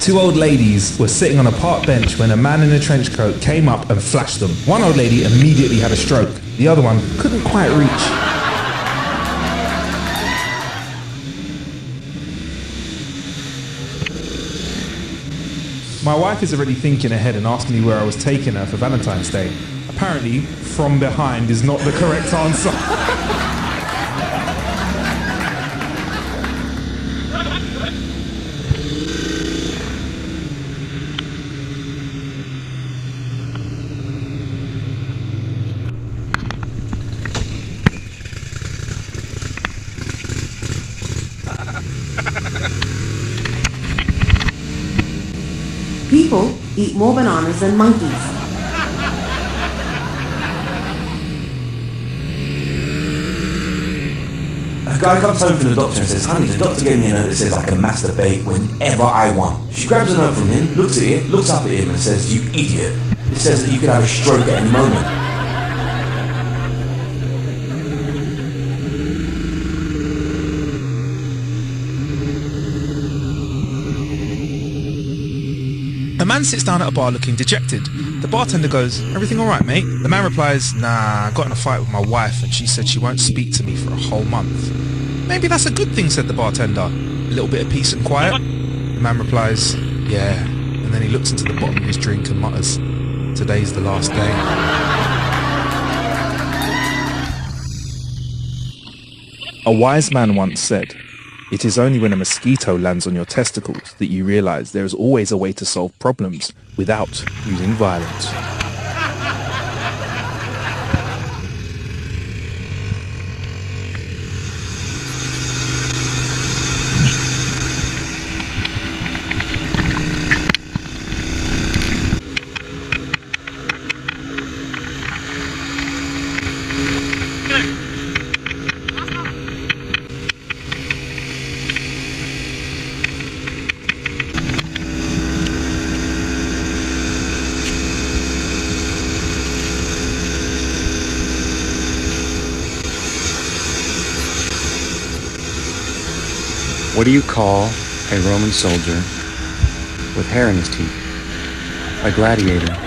Two old ladies were sitting on a park bench when a man in a trench coat came up and flashed them. One old lady immediately had a stroke. The other one couldn't quite reach. My wife is already thinking ahead and asking me where I was taking her for Valentine's Day. Apparently, from behind is not the correct answer. People eat more bananas than monkeys. A guy comes home from the doctor and says, honey, the doctor gave me a note that says I can masturbate whenever I want. She grabs a note from him, looks at it, looks up at him and says, you idiot. It says that you could have a stroke at any moment. A man sits down at a bar looking dejected. The bartender goes, everything alright, mate? The man replies, nah, I got in a fight with my wife and she said she won't speak to me for a whole month. Maybe that's a good thing, said the bartender. A little bit of peace and quiet. The man replies, yeah. And then he looks into the bottom of his drink and mutters, today's the last day. A wise man once said, it is only when a mosquito lands on your testicles that you realise there is always a way to solve problems without using violence. What do you call a Roman soldier with hair in his teeth? A gladiator.